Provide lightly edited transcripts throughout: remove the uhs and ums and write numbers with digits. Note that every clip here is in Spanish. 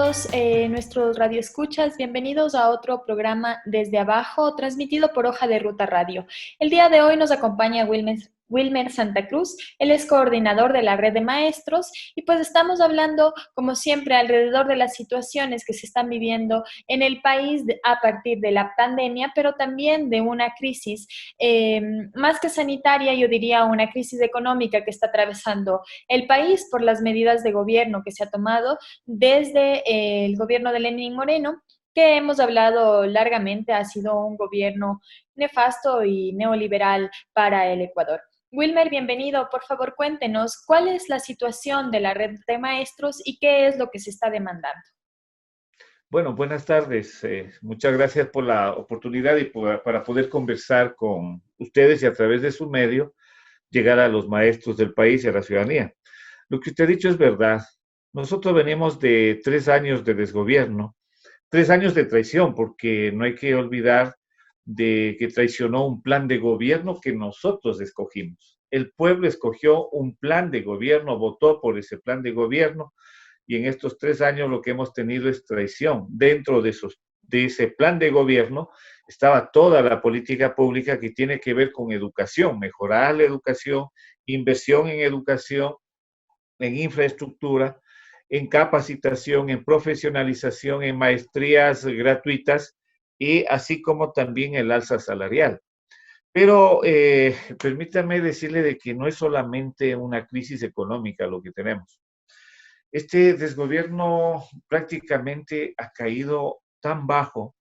todos nuestros radioescuchas, bienvenidos a otro programa Desde Abajo, transmitido por Hoja de Ruta Radio. El día de hoy nos acompaña Wilmer Santa Cruz, él es coordinador de la red de maestros y pues estamos hablando, como siempre, alrededor de las situaciones que se están viviendo en el país a partir de la pandemia, pero también de una crisis más que sanitaria, yo diría una crisis económica que está atravesando el país por las medidas de gobierno que se ha tomado desde el gobierno de Lenín Moreno, que hemos hablado largamente, ha sido un gobierno nefasto y neoliberal para el Ecuador. Wilmer, bienvenido. Por favor, cuéntenos cuál es la situación de la red de maestros y qué es lo que se está demandando. Bueno, buenas tardes. Muchas gracias por la oportunidad y para poder conversar con ustedes y a través de su medio llegar a los maestros del país y a la ciudadanía. Lo que usted ha dicho es verdad. Nosotros venimos de 3 años de desgobierno, 3 años de traición, porque no hay que olvidar de que traicionó un plan de gobierno que nosotros escogimos. El pueblo escogió un plan de gobierno, votó por ese plan de gobierno y en estos 3 años lo que hemos tenido es traición. Dentro de ese plan de gobierno estaba toda la política pública que tiene que ver con educación, mejorar la educación, inversión en educación, en infraestructura, en capacitación, en profesionalización, en maestrías gratuitas y así como también el alza salarial. Pero permítame decirle de que no es solamente una crisis económica lo que tenemos. Este desgobierno prácticamente ha caído tan bajo,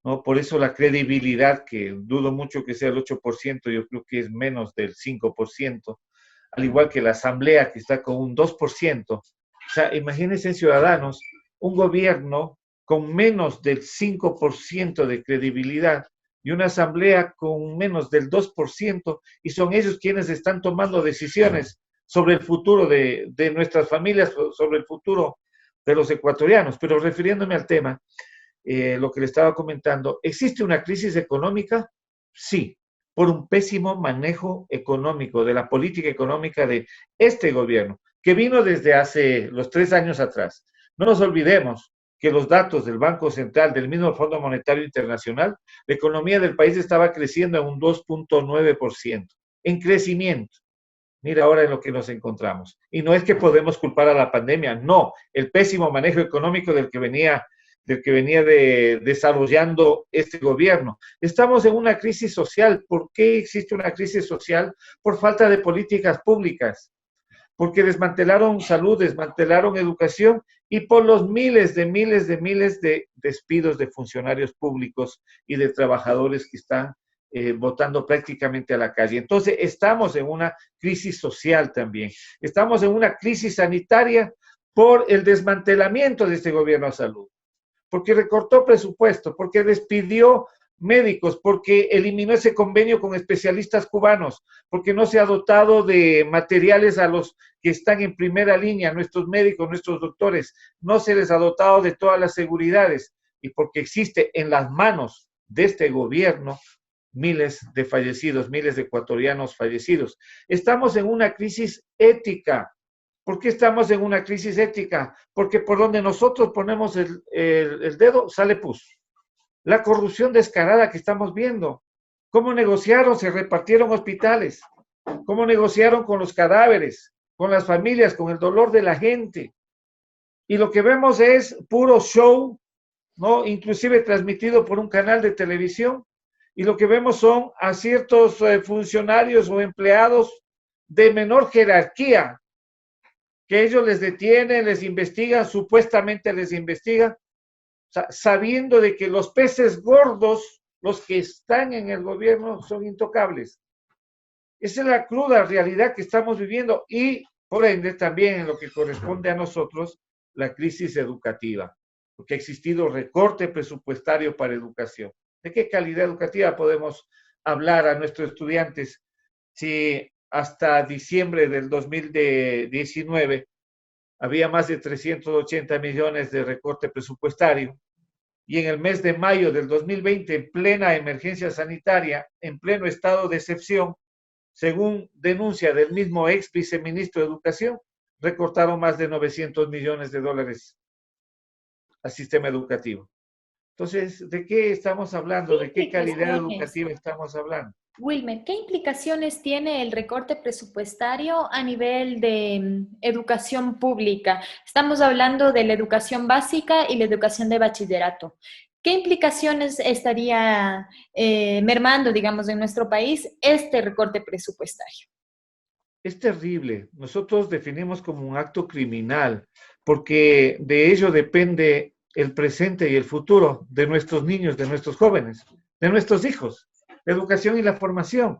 ¿no? Por eso la credibilidad, que dudo mucho que sea el 8%, yo creo que es menos del 5%, al igual que la Asamblea, que está con un 2%. O sea, imagínense, ciudadanos, un gobierno con menos del 5% de credibilidad y una Asamblea con menos del 2%, y son ellos quienes están tomando decisiones sobre el futuro de nuestras familias, sobre el futuro de los ecuatorianos. Pero refiriéndome al tema, lo que le estaba comentando, ¿existe una crisis económica? Sí, por un pésimo manejo económico, de la política económica de este gobierno, que vino desde hace los 3 años atrás. No nos olvidemos que los datos del Banco Central, del mismo Fondo Monetario Internacional, la economía del país estaba creciendo en un 2.9%, en crecimiento. Mira ahora en lo que nos encontramos. Y no es que podemos culpar a la pandemia, no, el pésimo manejo económico del que venía desarrollando este gobierno. Estamos en una crisis social. ¿Por qué existe una crisis social? Por falta de políticas públicas, porque desmantelaron salud, desmantelaron educación y por los miles de despidos de funcionarios públicos y de trabajadores que están votando prácticamente a la calle. Entonces, estamos en una crisis social también. Estamos en una crisis sanitaria por el desmantelamiento de este gobierno de salud, porque recortó presupuesto, porque despidió médicos, porque eliminó ese convenio con especialistas cubanos, porque no se ha dotado de materiales a los que están en primera línea, nuestros médicos, nuestros doctores, no se les ha dotado de todas las seguridades, y porque existe en las manos de este gobierno miles de fallecidos, miles de ecuatorianos fallecidos. Estamos en una crisis ética. ¿Por qué estamos en una crisis ética? Porque por donde nosotros ponemos el dedo, sale pus. La corrupción descarada que estamos viendo. Cómo negociaron, se repartieron hospitales. Cómo negociaron con los cadáveres, con las familias, con el dolor de la gente. Y lo que vemos es puro show, ¿no? Inclusive transmitido por un canal de televisión. Y lo que vemos son a ciertos funcionarios o empleados de menor jerarquía, que ellos les detienen, les investigan, supuestamente les investigan, sabiendo de que los peces gordos, los que están en el gobierno, son intocables. Esa es la cruda realidad que estamos viviendo y, por ende, también en lo que corresponde a nosotros, la crisis educativa, porque ha existido recorte presupuestario para educación. ¿De qué calidad educativa podemos hablar a nuestros estudiantes si hasta diciembre del 2019 había más de 380 millones de recorte presupuestario y en el mes de mayo del 2020, en plena emergencia sanitaria, en pleno estado de excepción, según denuncia del mismo ex viceministro de Educación, recortaron más de 900 millones de dólares al sistema educativo. Entonces, ¿de qué estamos hablando? ¿De qué calidad educativa estamos hablando? Wilmer, ¿qué implicaciones tiene el recorte presupuestario a nivel de educación pública? Estamos hablando de la educación básica y la educación de bachillerato. ¿Qué implicaciones estaría mermando, digamos, en nuestro país este recorte presupuestario? Es terrible. Nosotros definimos como un acto criminal, porque de ello depende el presente y el futuro de nuestros niños, de nuestros jóvenes, de nuestros hijos, la educación y la formación.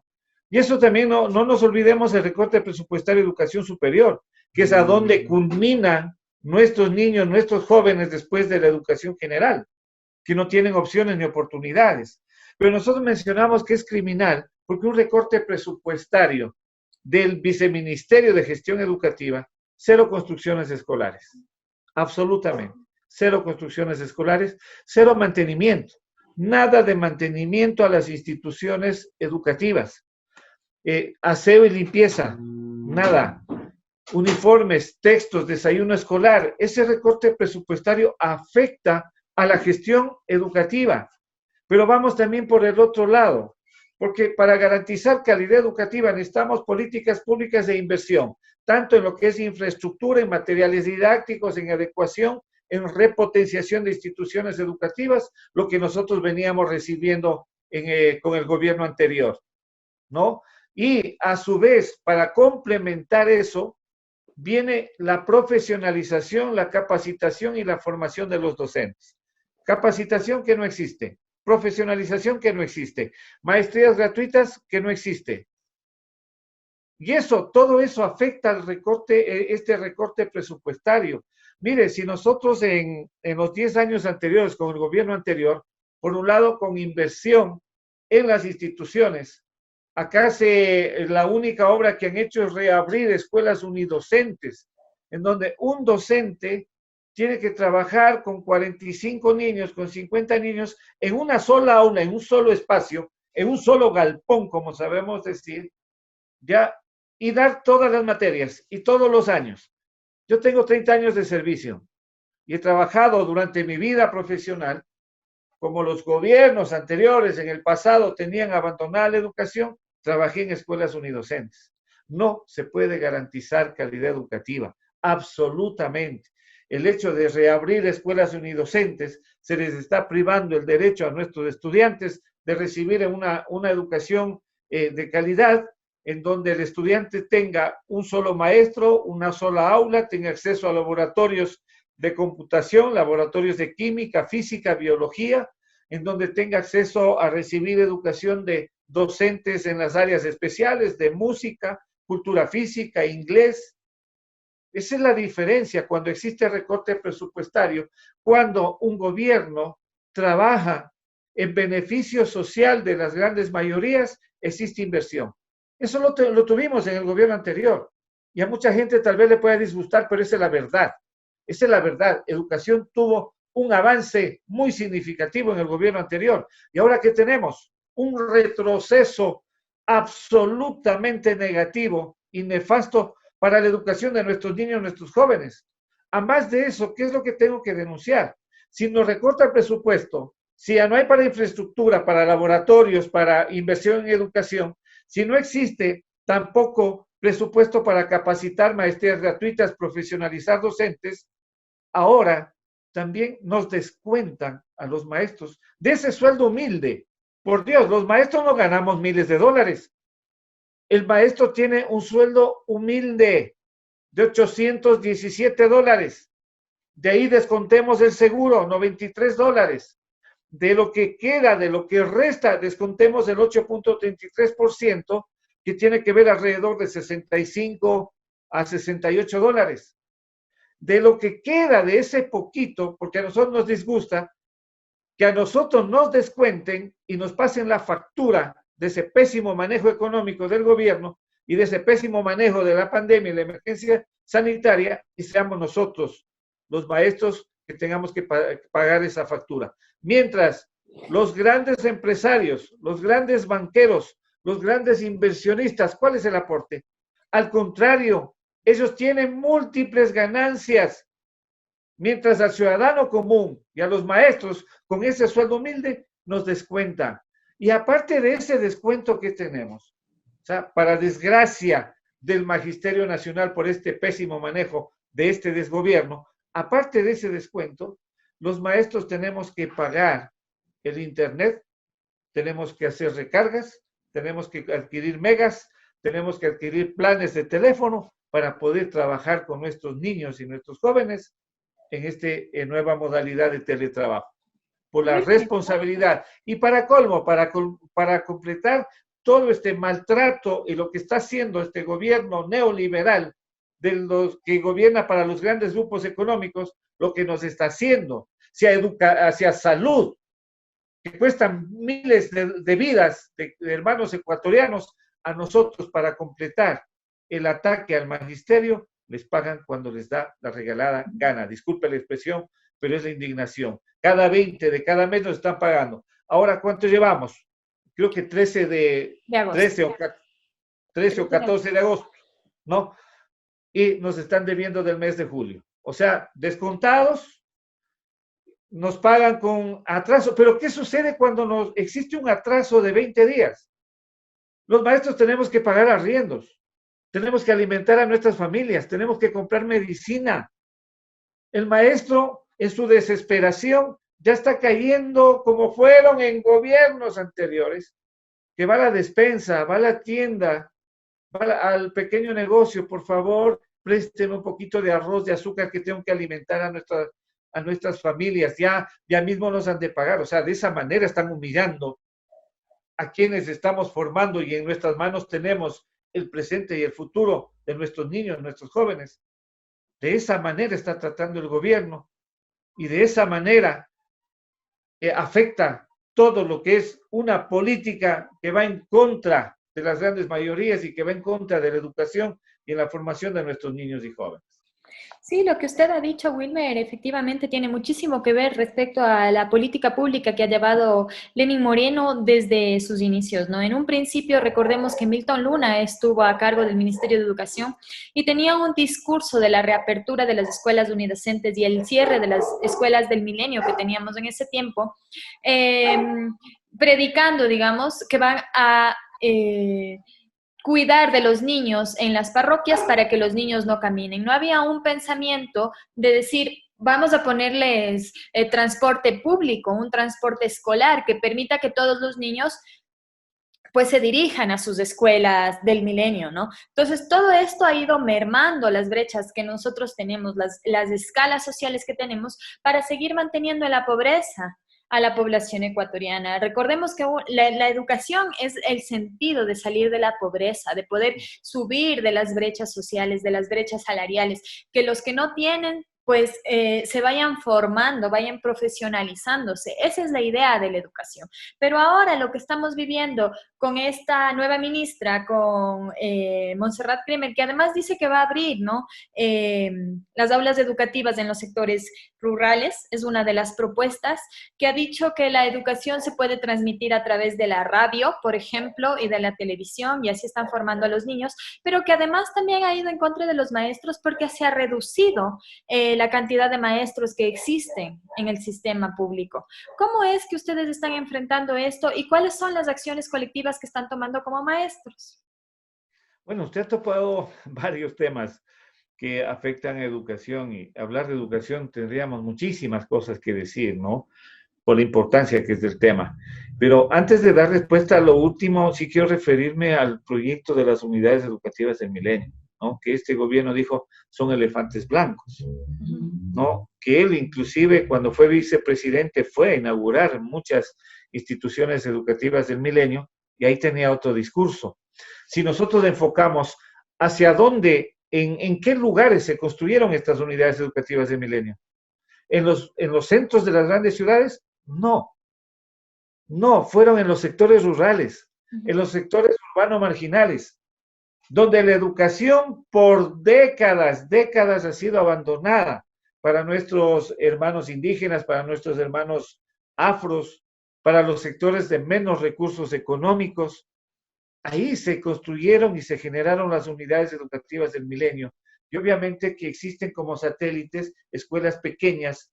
Y eso también no nos olvidemos el recorte presupuestario de educación superior, que es a donde culminan nuestros niños, nuestros jóvenes después de la educación general, que no tienen opciones ni oportunidades. Pero nosotros mencionamos que es criminal porque un recorte presupuestario del Viceministerio de Gestión Educativa, cero construcciones escolares, absolutamente, cero construcciones escolares, cero mantenimiento, nada de mantenimiento a las instituciones educativas, aseo y limpieza, nada, uniformes, textos, desayuno escolar. Ese recorte presupuestario afecta a la gestión educativa, pero vamos también por el otro lado, porque para garantizar calidad educativa necesitamos políticas públicas de inversión, tanto en lo que es infraestructura, en materiales didácticos, en adecuación, en repotenciación de instituciones educativas, lo que nosotros veníamos recibiendo con el gobierno anterior, ¿no? Y a su vez, para complementar eso, viene la profesionalización, la capacitación y la formación de los docentes. Capacitación que no existe, profesionalización que no existe, maestrías gratuitas que no existe. Y eso, todo eso afecta al recorte, este recorte presupuestario. Mire, si nosotros en los 10 años anteriores, con el gobierno anterior, por un lado con inversión en las instituciones, acá la única obra que han hecho es reabrir escuelas unidocentes, en donde un docente tiene que trabajar con 45 niños, con 50 niños, en una sola aula, en un solo espacio, en un solo galpón, como sabemos decir, ya, y dar todas las materias y todos los años. Yo tengo 30 años de servicio y he trabajado durante mi vida profesional, como los gobiernos anteriores en el pasado tenían abandonada la educación, trabajé en escuelas unidocentes. No se puede garantizar calidad educativa, absolutamente. El hecho de reabrir escuelas unidocentes, se les está privando el derecho a nuestros estudiantes de recibir una educación de calidad, en donde el estudiante tenga un solo maestro, una sola aula, tenga acceso a laboratorios de computación, laboratorios de química, física, biología, en donde tenga acceso a recibir educación de docentes en las áreas especiales de música, cultura física, inglés. Esa es la diferencia cuando existe recorte presupuestario, cuando un gobierno trabaja en beneficio social de las grandes mayorías, existe inversión. Eso lo tuvimos en el gobierno anterior y a mucha gente tal vez le pueda disgustar, pero esa es la verdad. Esa es la verdad. Educación tuvo un avance muy significativo en el gobierno anterior. ¿Y ahora qué tenemos? Un retroceso absolutamente negativo y nefasto para la educación de nuestros niños, nuestros jóvenes. A más de eso, ¿qué es lo que tengo que denunciar? Si nos recorta el presupuesto, si ya no hay para infraestructura, para laboratorios, para inversión en educación, si no existe tampoco presupuesto para capacitar maestrías gratuitas, profesionalizar docentes, ahora también nos descuentan a los maestros de ese sueldo humilde. Por Dios, los maestros no ganamos miles de dólares. El maestro tiene un sueldo humilde de $817. De ahí descontemos el seguro, $93. De lo que queda, de lo que resta, descontemos el 8.33%, que tiene que ver alrededor de $65 a $68. De lo que queda de ese poquito, porque a nosotros nos disgusta, que a nosotros nos descuenten y nos pasen la factura de ese pésimo manejo económico del gobierno y de ese pésimo manejo de la pandemia y la emergencia sanitaria, y seamos nosotros, los maestros, que tengamos que pagar esa factura. Mientras los grandes empresarios, los grandes banqueros, los grandes inversionistas, ¿cuál es el aporte? Al contrario, ellos tienen múltiples ganancias mientras al ciudadano común y a los maestros con ese sueldo humilde nos descuentan. Y aparte de ese descuento que tenemos, o sea, para desgracia del Magisterio Nacional por este pésimo manejo de este desgobierno, aparte de ese descuento, los maestros tenemos que pagar el internet, tenemos que hacer recargas, tenemos que adquirir megas, tenemos que adquirir planes de teléfono para poder trabajar con nuestros niños y nuestros jóvenes en esta nueva modalidad de teletrabajo, por la responsabilidad. Y para colmo, para completar todo este maltrato y lo que está haciendo este gobierno neoliberal de los que gobierna para los grandes grupos económicos, lo que nos está haciendo hacia salud, que cuestan miles de vidas de hermanos ecuatorianos, a nosotros para completar el ataque al magisterio, les pagan cuando les da la regalada gana. Disculpe la expresión, pero es la indignación. Cada 20 de cada mes nos están pagando. Ahora, ¿cuánto llevamos? Creo que 13 o 14 de agosto, ¿no? Y nos están debiendo del mes de julio. O sea, descontados, nos pagan con atraso. Pero ¿qué sucede cuando existe un atraso de 20 días? Los maestros tenemos que pagar arriendos, tenemos que alimentar a nuestras familias, tenemos que comprar medicina. El maestro, en su desesperación, ya está cayendo como fueron en gobiernos anteriores, que va a la despensa, va a la tienda, va al pequeño negocio, por favor, présteme un poquito de arroz, de azúcar que tengo que alimentar a nuestras familias, ya mismo nos han de pagar. O sea, de esa manera están humillando a quienes estamos formando y en nuestras manos tenemos el presente y el futuro de nuestros niños, nuestros jóvenes. De esa manera está tratando el gobierno y de esa manera afecta todo lo que es una política que va en contra de las grandes mayorías y que va en contra de la educación y en la formación de nuestros niños y jóvenes. Sí, lo que usted ha dicho, Wilmer, efectivamente tiene muchísimo que ver respecto a la política pública que ha llevado Lenín Moreno desde sus inicios, ¿no? En un principio, recordemos que Milton Luna estuvo a cargo del Ministerio de Educación y tenía un discurso de la reapertura de las escuelas unidocentes y el cierre de las escuelas del milenio que teníamos en ese tiempo, predicando, digamos, que van a cuidar de los niños en las parroquias para que los niños no caminen. No había un pensamiento de decir, vamos a ponerles transporte público, un transporte escolar que permita que todos los niños pues se dirijan a sus escuelas del milenio, ¿no? Entonces, todo esto ha ido mermando las brechas que nosotros tenemos, las escalas sociales que tenemos para seguir manteniendo la pobreza a la población ecuatoriana. Recordemos que la educación es el sentido de salir de la pobreza, de poder subir de las brechas sociales, de las brechas salariales, que los que no tienen pues se vayan formando, vayan profesionalizándose. Esa es la idea de la educación. Pero ahora lo que estamos viviendo con esta nueva ministra, con Montserrat Cremer, que además dice que va a abrir, ¿no? Las aulas educativas en los sectores rurales, es una de las propuestas, que ha dicho que la educación se puede transmitir a través de la radio, por ejemplo, y de la televisión, y así están formando a los niños, pero que además también ha ido en contra de los maestros porque se ha reducido la cantidad de maestros que existen en el sistema público. ¿Cómo es que ustedes están enfrentando esto y cuáles son las acciones colectivas que están tomando como maestros? Bueno, usted ha topado varios temas que afectan a educación y hablar de educación tendríamos muchísimas cosas que decir, ¿no? Por la importancia que es del tema. Pero antes de dar respuesta a lo último, sí quiero referirme al proyecto de las unidades educativas del milenio, ¿no? Que este gobierno dijo son elefantes blancos, ¿no? Que él inclusive cuando fue vicepresidente fue a inaugurar muchas instituciones educativas del milenio y ahí tenía otro discurso. Si nosotros enfocamos hacia dónde, en qué lugares se construyeron estas unidades educativas del milenio, ¿en los centros de las grandes ciudades? No, fueron en los sectores rurales, en los sectores urbanos marginales, donde la educación por décadas ha sido abandonada para nuestros hermanos indígenas, para nuestros hermanos afros, para los sectores de menos recursos económicos. Ahí se construyeron y se generaron las unidades educativas del milenio, Y obviamente que existen como satélites escuelas pequeñas,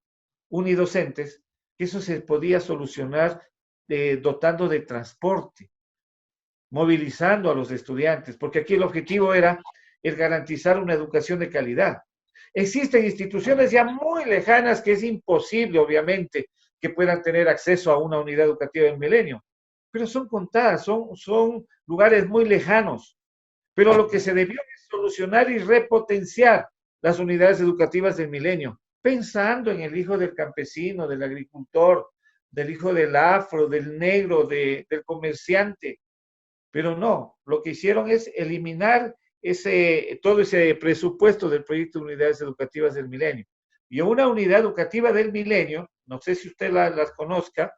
unidocentes, que eso se podía solucionar dotando de transporte, movilizando a los estudiantes, porque aquí el objetivo era el garantizar una educación de calidad. Existen instituciones ya muy lejanas que es imposible, obviamente, que puedan tener acceso a una unidad educativa del milenio, pero son contadas, son lugares muy lejanos. Pero lo que se debió es solucionar y repotenciar las unidades educativas del milenio, pensando en el hijo del campesino, del agricultor, del hijo del afro, del negro, del comerciante. Pero no, lo que hicieron es eliminar todo ese presupuesto del proyecto de unidades educativas del milenio. Y una unidad educativa del milenio, no sé si usted las conozca,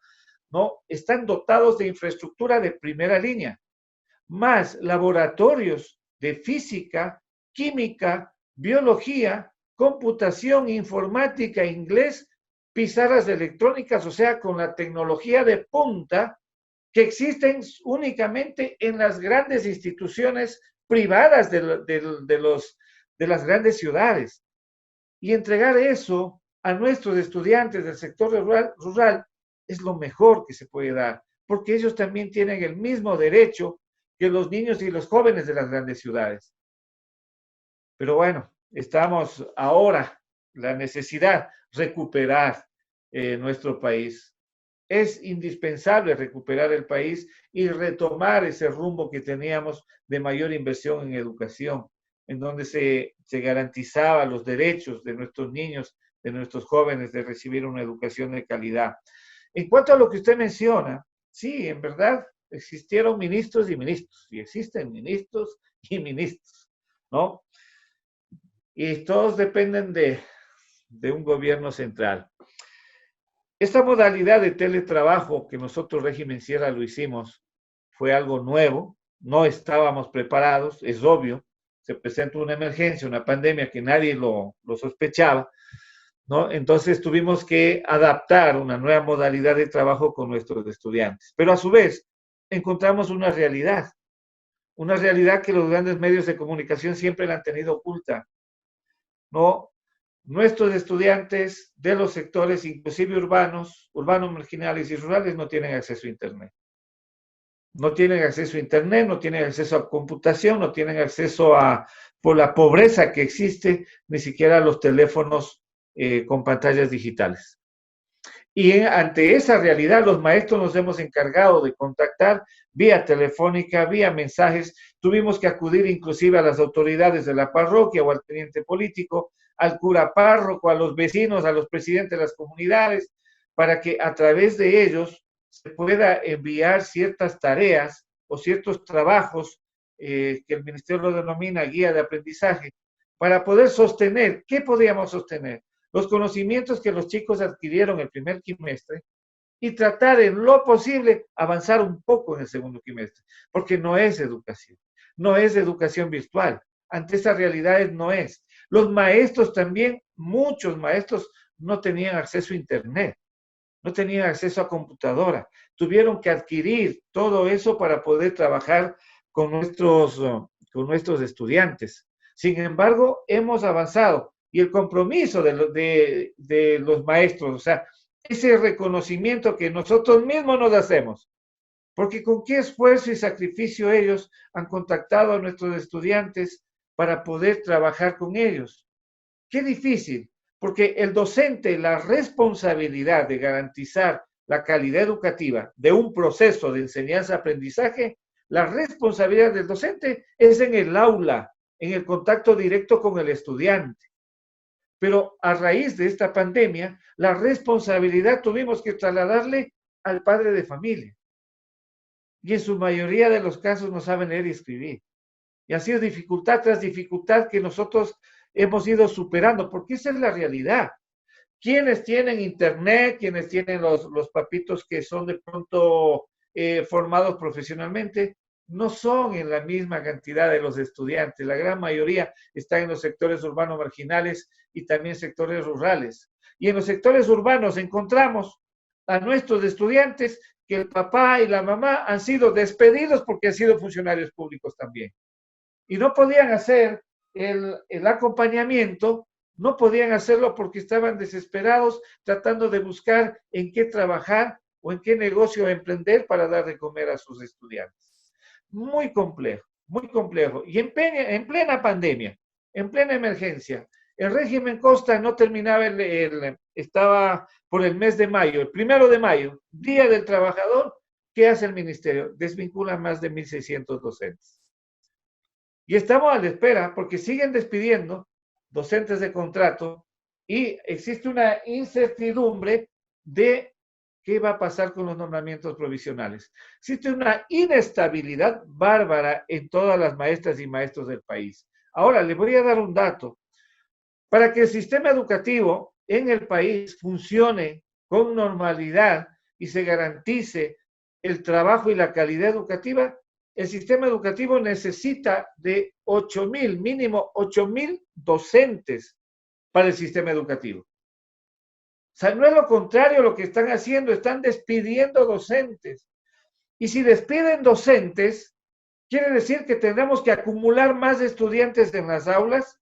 ¿no? Están dotados de infraestructura de primera línea, más laboratorios de física, química, biología, computación, informática, inglés, pizarras electrónicas, o sea, con la tecnología de punta que existen únicamente en las grandes instituciones privadas de las grandes ciudades. Y entregar eso a nuestros estudiantes del sector rural es lo mejor que se puede dar, porque ellos también tienen el mismo derecho que los niños y los jóvenes de las grandes ciudades. Pero bueno, estamos ahora, la necesidad, recuperar nuestro país. Es indispensable recuperar el país y retomar ese rumbo que teníamos de mayor inversión en educación, en donde se garantizaba los derechos de nuestros niños, de nuestros jóvenes, de recibir una educación de calidad. En cuanto a lo que usted menciona, sí, en verdad existieron ministros y ministros, y existen ministros y ministros, ¿no? Y todos dependen de un gobierno central. Esta modalidad de teletrabajo que nosotros, Régimen Sierra, lo hicimos, fue algo nuevo, no estábamos preparados, es obvio, se presenta una emergencia, una pandemia que nadie lo sospechaba, ¿no? Entonces tuvimos que adaptar una nueva modalidad de trabajo con nuestros estudiantes. Pero a su vez, encontramos una realidad que los grandes medios de comunicación siempre la han tenido oculta, ¿no? Nuestros estudiantes de los sectores, inclusive urbanos, marginales y rurales, no tienen acceso a Internet. No tienen acceso a Internet, no tienen acceso a computación, no tienen acceso por la pobreza que existe, ni siquiera a los teléfonos con pantallas digitales. Y ante esa realidad, los maestros nos hemos encargado de contactar vía telefónica, vía mensajes. Tuvimos que acudir inclusive a las autoridades de la parroquia o al teniente político, al cura párroco, a los vecinos, a los presidentes de las comunidades, para que a través de ellos se pueda enviar ciertas tareas o ciertos trabajos que el ministerio lo denomina guía de aprendizaje, para poder sostener. ¿Qué podíamos sostener? Los conocimientos que los chicos adquirieron el primer quimestre y tratar en lo posible avanzar un poco en el segundo quimestre, porque no es educación virtual. Ante esas realidades no es. Los maestros también, muchos maestros no tenían acceso a Internet, no tenían acceso a computadora, tuvieron que adquirir todo eso para poder trabajar con nuestros estudiantes. Sin embargo, hemos avanzado. Y el compromiso de los maestros, o sea, ese reconocimiento que nosotros mismos nos hacemos, porque con qué esfuerzo y sacrificio ellos han contactado a nuestros estudiantes para poder trabajar con ellos. Qué difícil, porque el docente, la responsabilidad de garantizar la calidad educativa de un proceso de enseñanza-aprendizaje, la responsabilidad del docente es en el aula, en el contacto directo con el estudiante. Pero a raíz de esta pandemia, la responsabilidad tuvimos que trasladarle al padre de familia. Y en su mayoría de los casos no saben leer y escribir. Y ha sido dificultad tras dificultad que nosotros hemos ido superando, porque esa es la realidad. Quienes tienen Internet, quienes tienen los papitos que son de pronto formados profesionalmente, no son en la misma cantidad de los estudiantes. La gran mayoría está en los sectores urbanos marginales y también sectores rurales. Y en los sectores urbanos encontramos a nuestros estudiantes que el papá y la mamá han sido despedidos porque han sido funcionarios públicos también. Y no podían hacer el acompañamiento, no podían hacerlo porque estaban desesperados tratando de buscar en qué trabajar o en qué negocio emprender para dar de comer a sus estudiantes. Muy complejo, muy complejo. Y en plena pandemia, en plena emergencia, el régimen Costa no terminaba, estaba por el mes de mayo, el 1 de mayo, Día del Trabajador. ¿Qué hace el ministerio? Desvincula más de 1.600 docentes. Y estamos a la espera porque siguen despidiendo docentes de contrato y existe una incertidumbre de qué va a pasar con los nombramientos provisionales. Existe una inestabilidad bárbara en todas las maestras y maestros del país. Ahora, les voy a dar un dato. Para que el sistema educativo en el país funcione con normalidad y se garantice el trabajo y la calidad educativa, el sistema educativo necesita de 8.000, mínimo 8.000 docentes para el sistema educativo. O sea, no es lo contrario lo que están haciendo, están despidiendo docentes. Y si despiden docentes, quiere decir que tendremos que acumular más estudiantes en las aulas.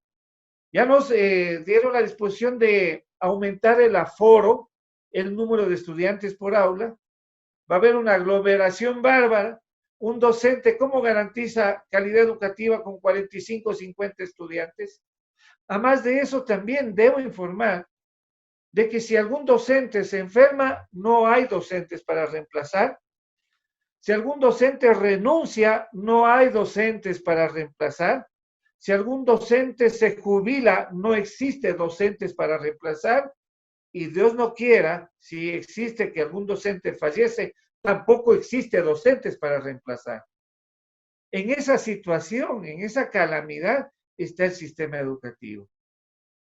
Ya nos dieron la disposición de aumentar el aforo, el número de estudiantes por aula. Va a haber una aglomeración bárbara. Un docente, ¿cómo garantiza calidad educativa con 45 o 50 estudiantes? Además de eso, también debo informar de que si algún docente se enferma, no hay docentes para reemplazar. Si algún docente renuncia, no hay docentes para reemplazar. Si algún docente se jubila, no existe docentes para reemplazar. Y Dios no quiera, si existe que algún docente fallece, tampoco existe docentes para reemplazar. En esa situación, en esa calamidad, está el sistema educativo.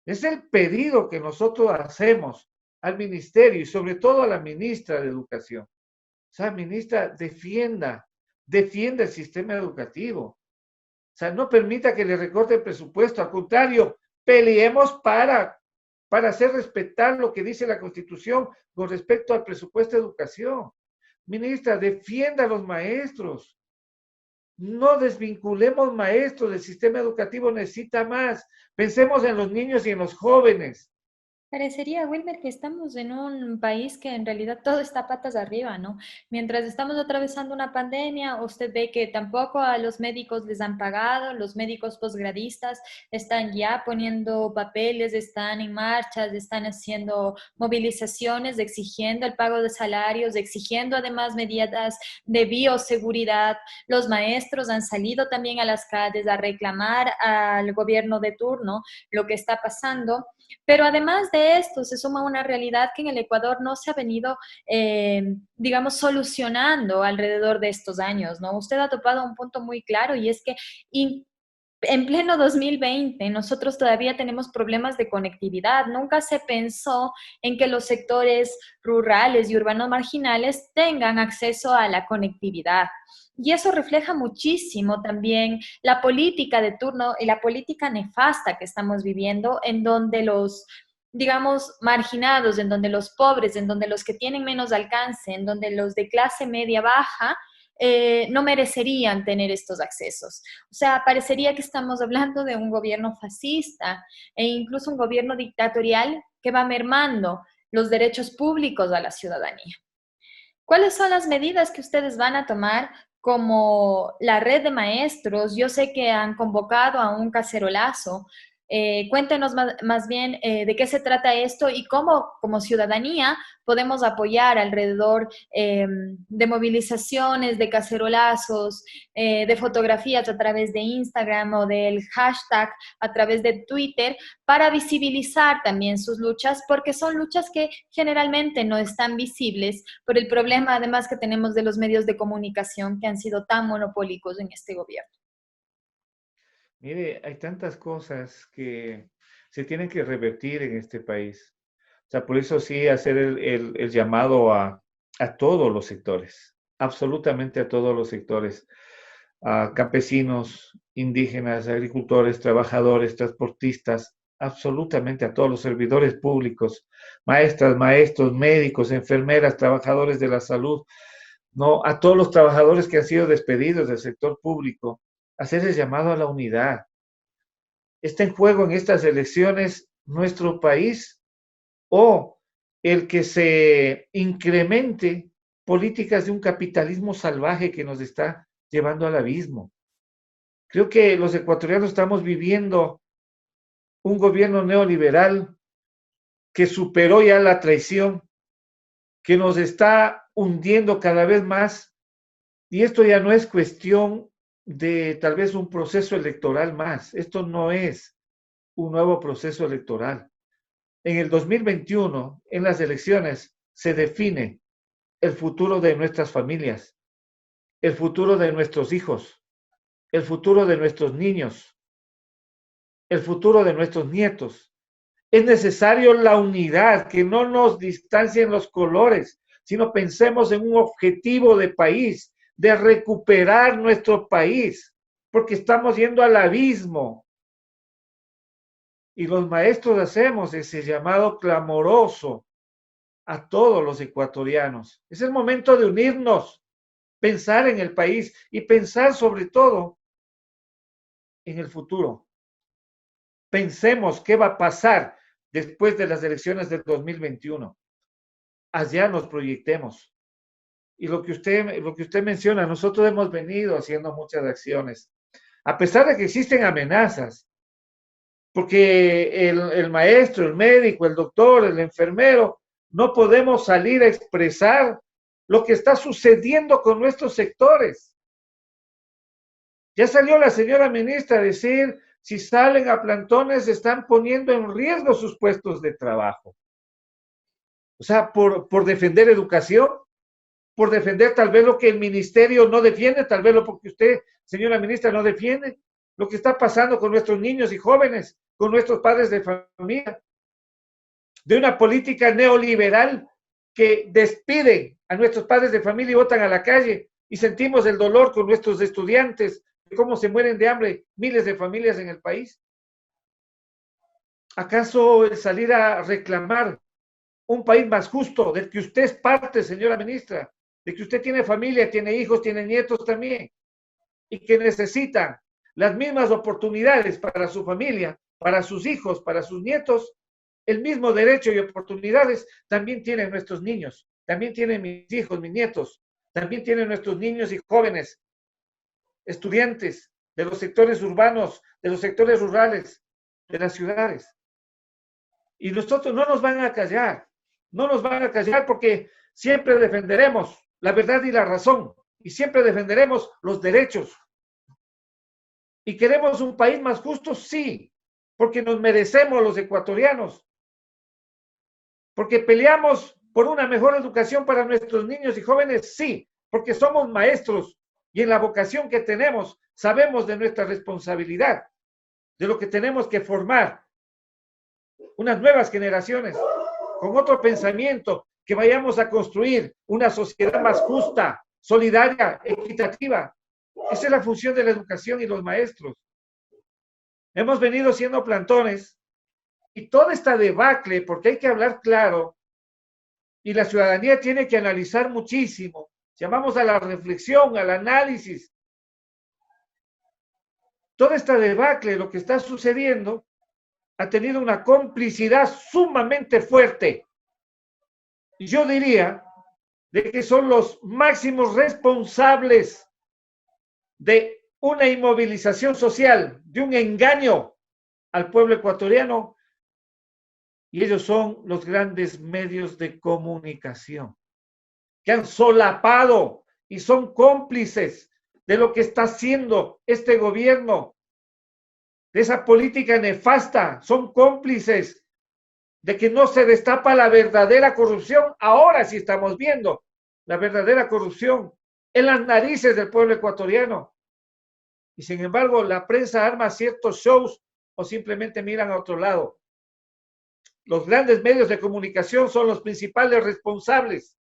Es el pedido que nosotros hacemos al ministerio y sobre todo a la ministra de Educación. O sea, ministra, defienda el sistema educativo. O sea, no permita que le recorte el presupuesto. Al contrario, peleemos para hacer respetar lo que dice la Constitución con respecto al presupuesto de educación. Ministra, defienda a los maestros. No desvinculemos maestros. El sistema educativo necesita más. Pensemos en los niños y en los jóvenes. Parecería, Wilmer, que estamos en un país que en realidad todo está patas arriba, ¿no? Mientras estamos atravesando una pandemia, usted ve que tampoco a los médicos les han pagado, los médicos posgradistas están ya poniendo papeles, están en marchas, están haciendo movilizaciones, exigiendo el pago de salarios, exigiendo además medidas de bioseguridad. Los maestros han salido también a las calles a reclamar al gobierno de turno lo que está pasando. Pero además de esto, se suma una realidad que en el Ecuador no se ha venido, digamos, solucionando alrededor de estos años, ¿no? Usted ha topado un punto muy claro y es que en pleno 2020 nosotros todavía tenemos problemas de conectividad. Nunca se pensó en que los sectores rurales y urbanos marginales tengan acceso a la conectividad. Y eso refleja muchísimo también la política de turno y la política nefasta que estamos viviendo, en donde los, digamos, marginados, en donde los pobres, en donde los que tienen menos alcance, en donde los de clase media baja, no merecerían tener estos accesos. O sea, parecería que estamos hablando de un gobierno fascista e incluso un gobierno dictatorial que va mermando los derechos públicos a la ciudadanía. ¿Cuáles son las medidas que ustedes van a tomar como la red de maestros? Yo sé que han convocado a un cacerolazo. Cuéntenos más bien de qué se trata esto y cómo, como ciudadanía, podemos apoyar alrededor de movilizaciones, de cacerolazos, de fotografías a través de Instagram o del hashtag a través de Twitter para visibilizar también sus luchas, porque son luchas que generalmente no están visibles por el problema además que tenemos de los medios de comunicación que han sido tan monopólicos en este gobierno. Mire, hay tantas cosas que se tienen que revertir en este país. O sea, por eso sí hacer el llamado a todos los sectores, absolutamente a todos los sectores, a campesinos, indígenas, agricultores, trabajadores, transportistas, absolutamente a todos los servidores públicos, maestras, maestros, médicos, enfermeras, trabajadores de la salud, no, a todos los trabajadores que han sido despedidos del sector público, hacer el llamado a la unidad. ¿Está en juego en estas elecciones nuestro país o el que se incremente políticas de un capitalismo salvaje que nos está llevando al abismo? Creo que los ecuatorianos estamos viviendo un gobierno neoliberal que superó ya la traición, que nos está hundiendo cada vez más, y esto ya no es cuestión de tal vez un proceso electoral más, esto no es un nuevo proceso electoral. En el 2021, en las elecciones, se define el futuro de nuestras familias, el futuro de nuestros hijos, el futuro de nuestros niños, el futuro de nuestros nietos. Es necesario la unidad, que no nos distancien los colores, sino pensemos en un objetivo de país, de recuperar nuestro país, porque estamos yendo al abismo. Y los maestros hacemos ese llamado clamoroso a todos los ecuatorianos. Es el momento de unirnos, pensar en el país y pensar sobre todo en el futuro. Pensemos qué va a pasar después de las elecciones del 2021. Allá nos proyectemos. Y lo que usted menciona, nosotros hemos venido haciendo muchas acciones, a pesar de que existen amenazas, porque el maestro, el médico, el doctor, el enfermero, no podemos salir a expresar lo que está sucediendo con nuestros sectores. Ya salió la señora ministra a decir, si salen a plantones, están poniendo en riesgo sus puestos de trabajo. O sea, por defender educación, por defender tal vez lo que el ministerio no defiende, tal vez lo que usted, señora ministra, no defiende, lo que está pasando con nuestros niños y jóvenes, con nuestros padres de familia, de una política neoliberal que despide a nuestros padres de familia y botan a la calle, y sentimos el dolor con nuestros estudiantes, de cómo se mueren de hambre miles de familias en el país. ¿Acaso el salir a reclamar un país más justo, del que usted es parte, señora ministra, de que usted tiene familia, tiene hijos, tiene nietos también, y que necesitan las mismas oportunidades para su familia, para sus hijos, para sus nietos, el mismo derecho y oportunidades también tienen nuestros niños, también tienen mis hijos, mis nietos, también tienen nuestros niños y jóvenes, estudiantes de los sectores urbanos, de los sectores rurales, de las ciudades. Y nosotros no nos van a callar, no nos van a callar porque siempre defenderemos la verdad y la razón, y siempre defenderemos los derechos. ¿Y queremos un país más justo? Sí, porque nos merecemos los ecuatorianos, porque peleamos por una mejor educación para nuestros niños y jóvenes, sí, porque somos maestros y en la vocación que tenemos sabemos de nuestra responsabilidad, de lo que tenemos que formar unas nuevas generaciones con otro pensamiento, que vayamos a construir una sociedad más justa, solidaria, equitativa. Esa es la función de la educación y los maestros. Hemos venido siendo plantones y toda esta debacle, porque hay que hablar claro y la ciudadanía tiene que analizar muchísimo. Llamamos a la reflexión, al análisis. Toda esta debacle, lo que está sucediendo, ha tenido una complicidad sumamente fuerte. Y yo diría de que son los máximos responsables de una inmovilización social, de un engaño al pueblo ecuatoriano, y ellos son los grandes medios de comunicación, que han solapado y son cómplices de lo que está haciendo este gobierno, de esa política nefasta, son cómplices de que no se destapa la verdadera corrupción. Ahora sí estamos viendo la verdadera corrupción en las narices del pueblo ecuatoriano. Y sin embargo, la prensa arma ciertos shows o simplemente miran a otro lado. Los grandes medios de comunicación son los principales responsables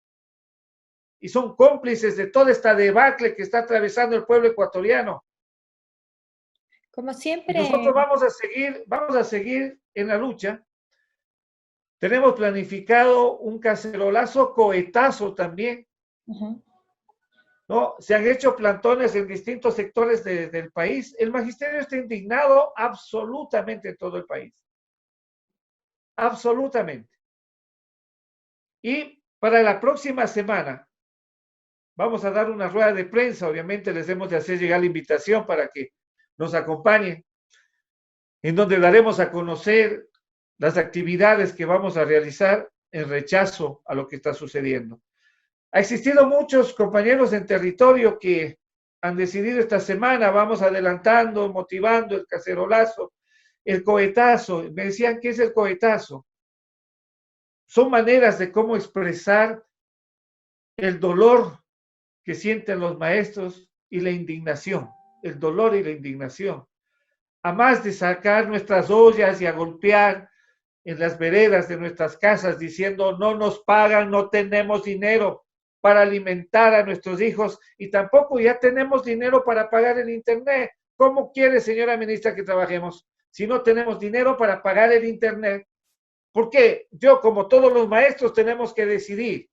y son cómplices de toda esta debacle que está atravesando el pueblo ecuatoriano. Como siempre. Y nosotros vamos a seguir en la lucha. Tenemos planificado un cacerolazo cohetazo también. ¿no? Se han hecho plantones en distintos sectores del país. El magisterio está indignado absolutamente en todo el país. Absolutamente. Y para la próxima semana vamos a dar una rueda de prensa. Obviamente les hemos de hacer llegar la invitación para que nos acompañen, en donde daremos a conocer las actividades que vamos a realizar en rechazo a lo que está sucediendo. Ha existido muchos compañeros en territorio que han decidido esta semana, vamos adelantando, motivando el cacerolazo, el cohetazo. Me decían, ¿qué es el cohetazo? Son maneras de cómo expresar el dolor que sienten los maestros y la indignación, el dolor y la indignación. A más de sacar nuestras ollas y a golpear en las veredas de nuestras casas diciendo no nos pagan, no tenemos dinero para alimentar a nuestros hijos y tampoco ya tenemos dinero para pagar el internet. ¿Cómo quiere, señora ministra, que trabajemos si no tenemos dinero para pagar el internet? Porque yo, como todos los maestros, tenemos que decidir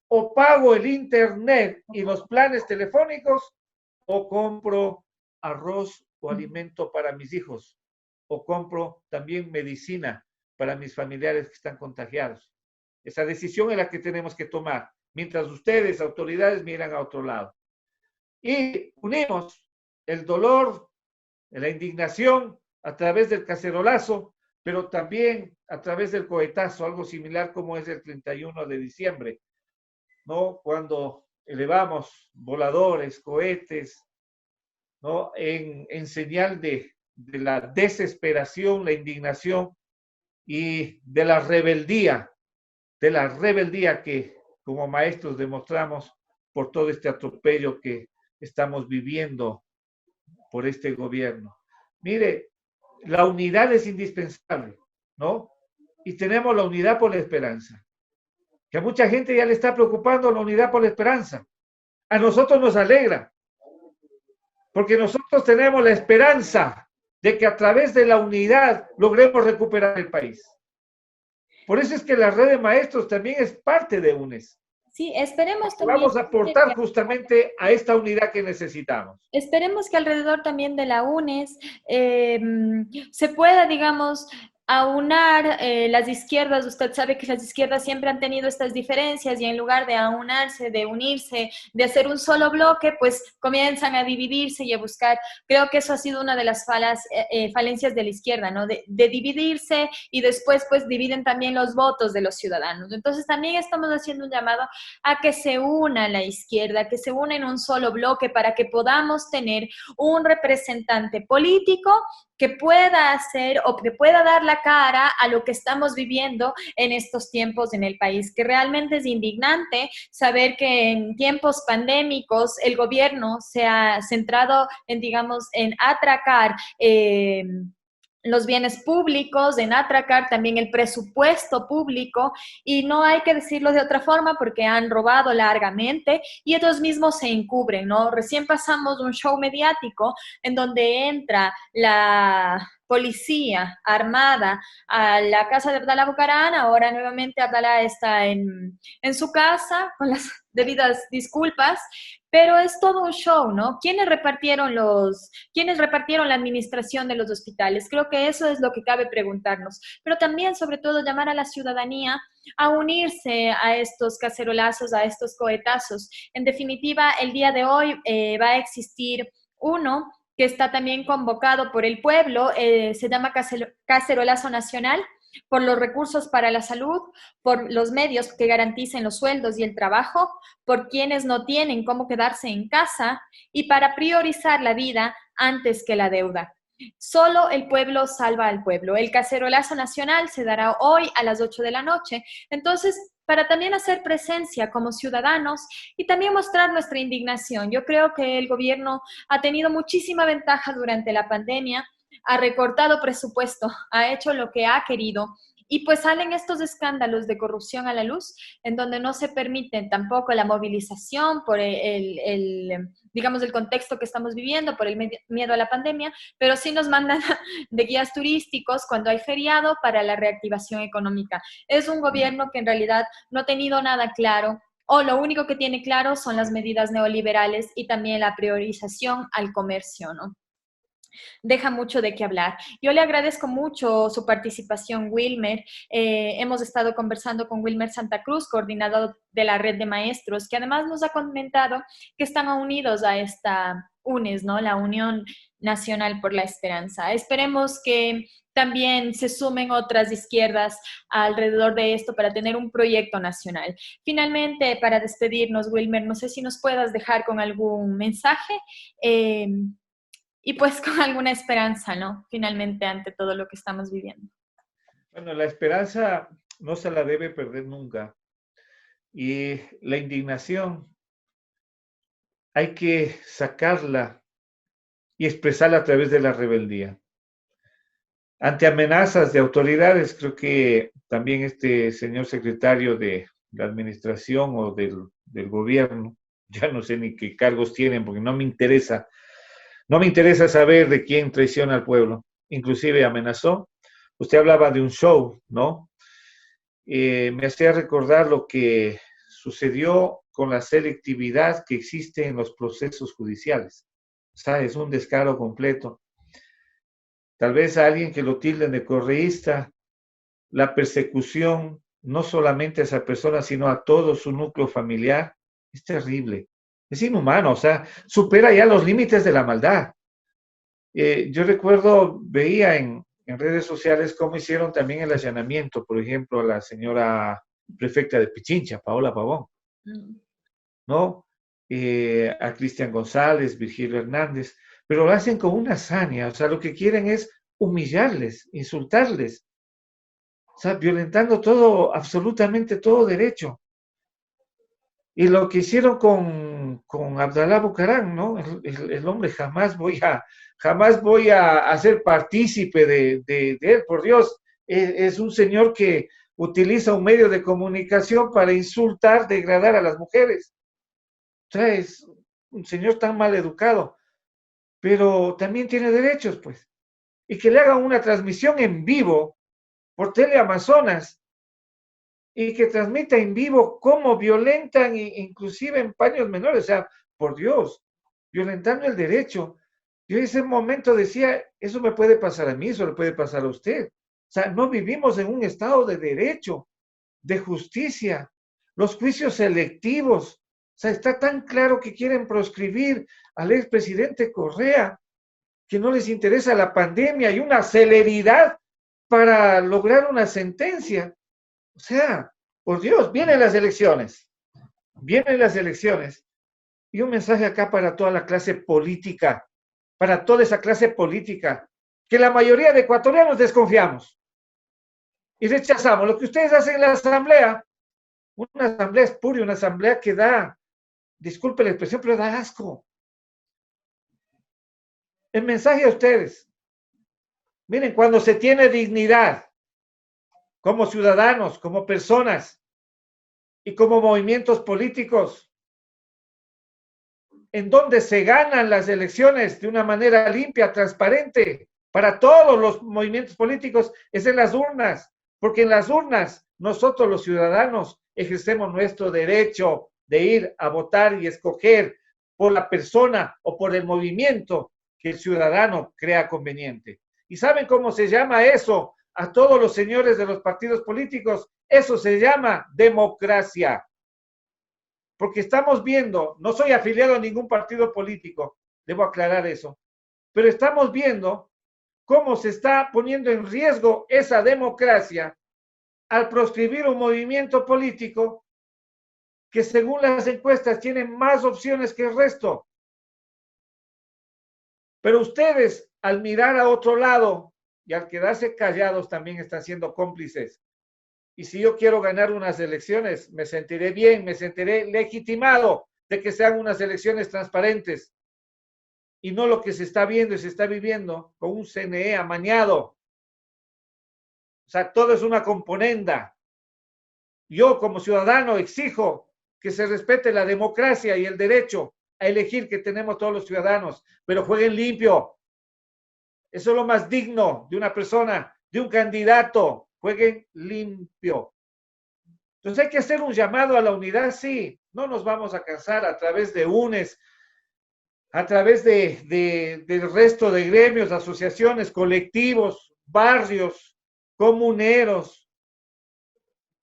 o pago el internet y los planes telefónicos o compro arroz o alimento para mis hijos o compro también medicina para mis familiares que están contagiados. Esa decisión es la que tenemos que tomar, mientras ustedes, autoridades, miran a otro lado. Y unimos el dolor, la indignación a través del cacerolazo, pero también a través del cohetazo, algo similar como es el 31 de diciembre, ¿no? Cuando elevamos voladores, cohetes, ¿no? En señal de la desesperación, la indignación y de la rebeldía que como maestros demostramos por todo este atropello que estamos viviendo por este gobierno. Mire, la unidad es indispensable, ¿no? Y tenemos la unidad por la esperanza. Que a mucha gente ya le está preocupando la unidad por la esperanza. A nosotros nos alegra, porque nosotros tenemos la esperanza de que a través de la unidad logremos recuperar el país. Por eso es que la red de maestros también es parte de UNES. Sí, esperemos también. Vamos a aportar justamente a esta unidad que necesitamos. Esperemos que alrededor también de la UNES se pueda, digamos, aunar las izquierdas. Usted sabe que las izquierdas siempre han tenido estas diferencias y en lugar de aunarse, de unirse, de hacer un solo bloque, pues comienzan a dividirse y a buscar. Creo que eso ha sido una de las falencias de la izquierda, ¿no? De dividirse y después pues dividen también los votos de los ciudadanos. Entonces también estamos haciendo un llamado a que se una la izquierda, que se una en un solo bloque para que podamos tener un representante político que pueda hacer o que pueda dar la cara a lo que estamos viviendo en estos tiempos en el país, que realmente es indignante saber que en tiempos pandémicos el gobierno se ha centrado en, digamos, en atracar los bienes públicos, en atracar también el presupuesto público, y no hay que decirlo de otra forma porque han robado largamente y ellos mismos se encubren, ¿no? Recién pasamos un show mediático en donde entra la policía armada a la casa de Abdalá Bucaram. Ahora nuevamente Abdalá está en su casa con las debidas disculpas, pero es todo un show, ¿no? ¿Quiénes repartieron la administración de los hospitales? Creo que eso es lo que cabe preguntarnos, pero también, sobre todo, llamar a la ciudadanía a unirse a estos cacerolazos, a estos cohetazos. En definitiva, el día de hoy va a existir uno que está también convocado por el pueblo, se llama Cacerolazo Nacional, por los recursos para la salud, por los medios que garanticen los sueldos y el trabajo, por quienes no tienen cómo quedarse en casa y para priorizar la vida antes que la deuda. Solo el pueblo salva al pueblo. El cacerolazo nacional se dará hoy a las 8 de la noche. Entonces, para también hacer presencia como ciudadanos y también mostrar nuestra indignación. Yo creo que el gobierno ha tenido muchísima ventaja durante la pandemia, ha recortado presupuesto, ha hecho lo que ha querido y pues salen estos escándalos de corrupción a la luz en donde no se permite tampoco la movilización por digamos, el contexto que estamos viviendo, por el miedo a la pandemia, pero sí nos mandan de guías turísticos cuando hay feriado para la reactivación económica. Es un gobierno que en realidad no ha tenido nada claro o lo único que tiene claro son las medidas neoliberales y también la priorización al comercio, ¿no? Deja mucho de qué hablar. Yo le agradezco mucho su participación, Wilmer. Hemos estado conversando con Wilmer Santa Cruz, coordinador de la red de maestros, que además nos ha comentado que están unidos a esta UNES, ¿no? La Unión Nacional por la Esperanza. Esperemos que también se sumen otras izquierdas alrededor de esto para tener un proyecto nacional. Finalmente, para despedirnos, Wilmer, no sé si nos puedas dejar con algún mensaje. Y pues con alguna esperanza, ¿no? Finalmente, ante todo lo que estamos viviendo. Bueno, la esperanza no se la debe perder nunca. Y la indignación hay que sacarla y expresarla a través de la rebeldía. Ante amenazas de autoridades, creo que también este señor secretario de la administración o del gobierno, ya no sé ni qué cargos tienen porque no me interesa saber de quién traiciona al pueblo. Inclusive amenazó. Usted hablaba de un show, ¿no? Me hacía recordar lo que sucedió con la selectividad que existe en los procesos judiciales. O sea, es un descaro completo. Tal vez a alguien que lo tilden de correísta, la persecución, no solamente a esa persona, sino a todo su núcleo familiar, es terrible. Es inhumano, o sea, supera ya los límites de la maldad. Yo recuerdo, veía en redes sociales cómo hicieron también el allanamiento, por ejemplo, a la señora prefecta de Pichincha, Paola Pavón, ¿no? A Cristian González, Virgilio Hernández, pero lo hacen con una hazaña, o sea, lo que quieren es humillarles, insultarles, o sea, violentando todo, absolutamente todo derecho. Y lo que hicieron con Abdalá Bucaram, ¿no? El hombre jamás voy a hacer partícipe de él, por Dios. Es un señor que utiliza un medio de comunicación para insultar, degradar a las mujeres. O sea, es un señor tan mal educado, pero también tiene derechos, pues. Y que le hagan una transmisión en vivo por Teleamazonas y que transmita en vivo cómo violentan, inclusive en paños menores, o sea, por Dios, violentando el derecho. Yo en ese momento decía, eso me puede pasar a mí, eso le puede pasar a usted. O sea, no vivimos en un estado de derecho, de justicia, los juicios selectivos. O sea, está tan claro que quieren proscribir al expresidente Correa, que no les interesa la pandemia y una celeridad para lograr una sentencia. O sea, por Dios, vienen las elecciones. Y un mensaje acá para toda la clase política, para toda esa clase política, que la mayoría de ecuatorianos desconfiamos y rechazamos. Lo que ustedes hacen en la asamblea, una asamblea espuria, una asamblea que da, disculpe la expresión, pero da asco. El mensaje a ustedes, miren, cuando se tiene dignidad como ciudadanos, como personas, y como movimientos políticos, en donde se ganan las elecciones de una manera limpia, transparente, para todos los movimientos políticos, es en las urnas, porque en las urnas nosotros los ciudadanos ejercemos nuestro derecho de ir a votar y escoger por la persona o por el movimiento que el ciudadano crea conveniente. ¿Y saben cómo se llama eso a todos los señores de los partidos políticos? Eso se llama democracia. Porque estamos viendo, no soy afiliado a ningún partido político, debo aclarar eso, pero estamos viendo cómo se está poniendo en riesgo esa democracia al proscribir un movimiento político que según las encuestas tiene más opciones que el resto. Pero ustedes, al mirar a otro lado y al quedarse callados, también están siendo cómplices. Y si yo quiero ganar unas elecciones, me sentiré bien, me sentiré legitimado de que sean unas elecciones transparentes y no lo que se está viendo y se está viviendo con un CNE amañado. O sea, todo es una componenda. Yo como ciudadano exijo que se respete la democracia y el derecho a elegir que tenemos todos los ciudadanos, pero jueguen limpio. Eso es lo más digno de una persona, de un candidato. Jueguen limpio. Entonces hay que hacer un llamado a la unidad, sí, no nos vamos a cansar a través de UNES, a través del resto de gremios, asociaciones, colectivos, barrios, comuneros.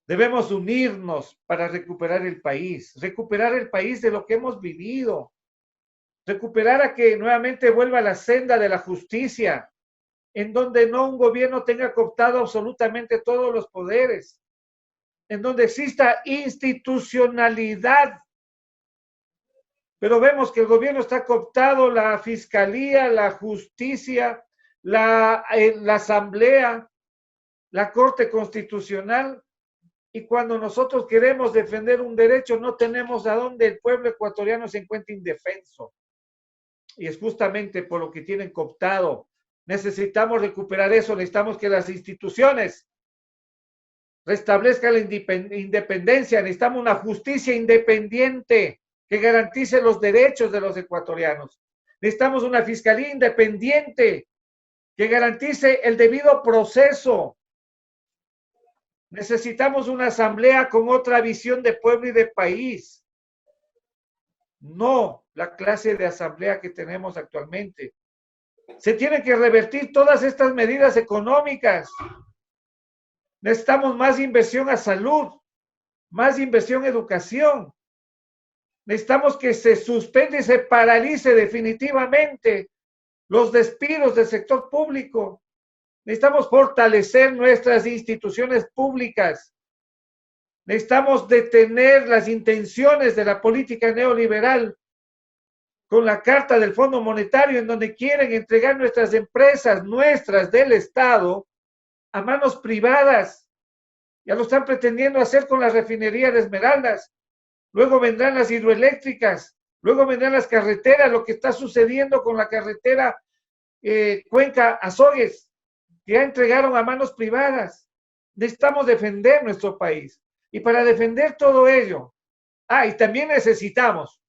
Debemos unirnos para recuperar el país de lo que hemos vivido, recuperar a que nuevamente vuelva la senda de la justicia, en donde no un gobierno tenga cooptado absolutamente todos los poderes, en donde exista institucionalidad. Pero vemos que el gobierno está cooptado, la fiscalía, la justicia, la asamblea, la Corte Constitucional, y cuando nosotros queremos defender un derecho, no tenemos a dónde el pueblo ecuatoriano se encuentra indefenso. Y es justamente por lo que tienen cooptado. Necesitamos recuperar eso, necesitamos que las instituciones restablezcan la independencia, necesitamos una justicia independiente que garantice los derechos de los ecuatorianos. Necesitamos una fiscalía independiente que garantice el debido proceso. Necesitamos una asamblea con otra visión de pueblo y de país. No la clase de asamblea que tenemos actualmente. Se tienen que revertir todas estas medidas económicas. Necesitamos más inversión a salud, más inversión en educación. Necesitamos que se suspenda y se paralice definitivamente los despidos del sector público. Necesitamos fortalecer nuestras instituciones públicas. Necesitamos detener las intenciones de la política neoliberal con la Carta del Fondo Monetario, en donde quieren entregar nuestras empresas, nuestras del Estado, a manos privadas. Ya lo están pretendiendo hacer con la refinería de Esmeraldas. Luego vendrán las hidroeléctricas, luego vendrán las carreteras, lo que está sucediendo con la carretera Cuenca-Azogues, que ya entregaron a manos privadas. Necesitamos defender nuestro país. Y para defender todo ello, y también necesitamos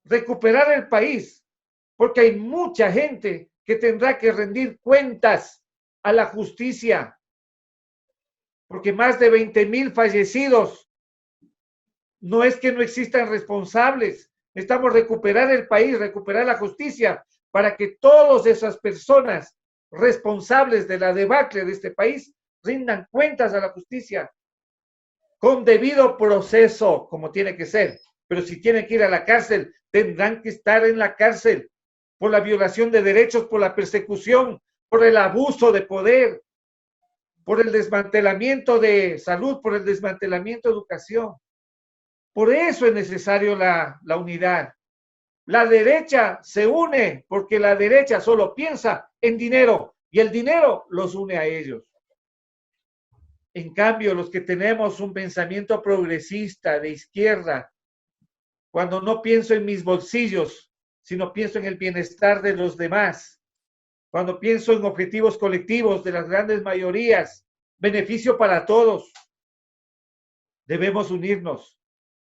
recuperar el país, porque hay mucha gente que tendrá que rendir cuentas a la justicia, porque más de 20,000 fallecidos. No es que no existan responsables, necesitamos recuperar el país, recuperar la justicia, para que todas esas personas responsables de la debacle de este país rindan cuentas a la justicia, con debido proceso, como tiene que ser. Pero si tienen que ir a la cárcel, tendrán que estar en la cárcel por la violación de derechos, por la persecución, por el abuso de poder, por el desmantelamiento de salud, por el desmantelamiento de educación. Por eso es necesario la unidad. La derecha se une porque la derecha solo piensa en dinero y el dinero los une a ellos. En cambio, los que tenemos un pensamiento progresista de izquierda, cuando no pienso en mis bolsillos, sino pienso en el bienestar de los demás, cuando pienso en objetivos colectivos de las grandes mayorías, beneficio para todos, debemos unirnos.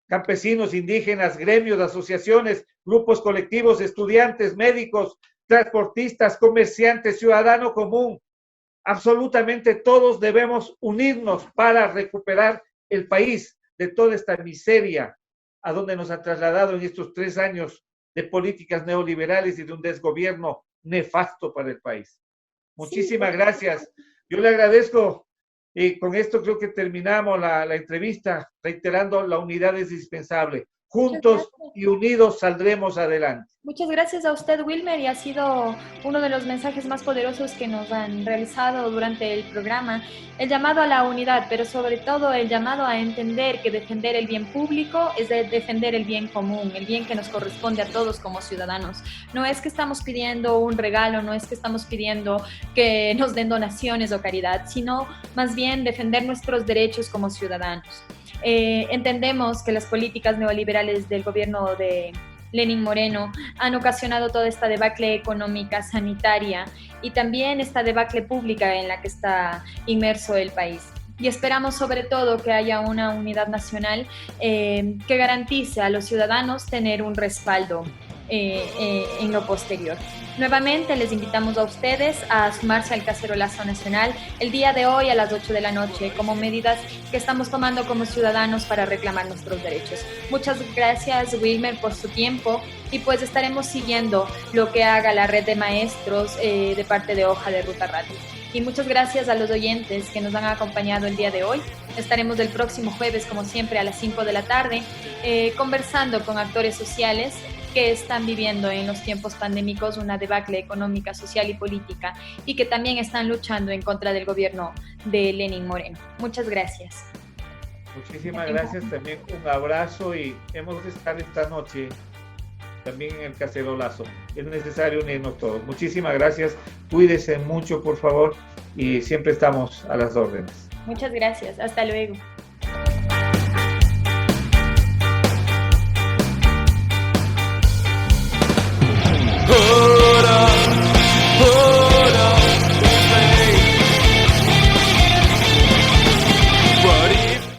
Campesinos, indígenas, gremios, asociaciones, grupos colectivos, estudiantes, médicos, transportistas, comerciantes, ciudadano común. Absolutamente todos debemos unirnos para recuperar el país de toda esta miseria a donde nos ha trasladado en estos 3 años de políticas neoliberales y de un desgobierno nefasto para el país. Muchísimas gracias. Yo le agradezco. Y con esto creo que terminamos la entrevista, reiterando, la unidad es indispensable. Juntos y unidos saldremos adelante. Muchas gracias a usted, Wilmer, y ha sido uno de los mensajes más poderosos que nos han realizado durante el programa. El llamado a la unidad, pero sobre todo el llamado a entender que defender el bien público es defender el bien común, el bien que nos corresponde a todos como ciudadanos. No es que estamos pidiendo un regalo, no es que estamos pidiendo que nos den donaciones o caridad, sino más bien defender nuestros derechos como ciudadanos. Entendemos que las políticas neoliberales del gobierno de Lenín Moreno han ocasionado toda esta debacle económica, sanitaria y también esta debacle pública en la que está inmerso el país. Y esperamos sobre todo que haya una unidad nacional que garantice a los ciudadanos tener un respaldo en lo posterior. Nuevamente les invitamos a ustedes a sumarse al cacerolazo nacional el día de hoy a las 8 de la noche como medidas que estamos tomando como ciudadanos para reclamar nuestros derechos. Muchas gracias, Wilmer, por su tiempo y pues estaremos siguiendo lo que haga la red de maestros de parte de Hoja de Ruta Radio. Y muchas gracias a los oyentes que nos han acompañado el día de hoy. Estaremos el próximo jueves, como siempre, a las 5 de la tarde, conversando con actores sociales que están viviendo en los tiempos pandémicos una debacle económica, social y política y que también están luchando en contra del gobierno de Lenín Moreno. Muchas gracias. Muchísimas gracias, también un abrazo y hemos de estar esta noche también en el cacerolazo. Es necesario unirnos todos. Muchísimas gracias, cuídense mucho por favor y siempre estamos a las órdenes. Muchas gracias, hasta luego.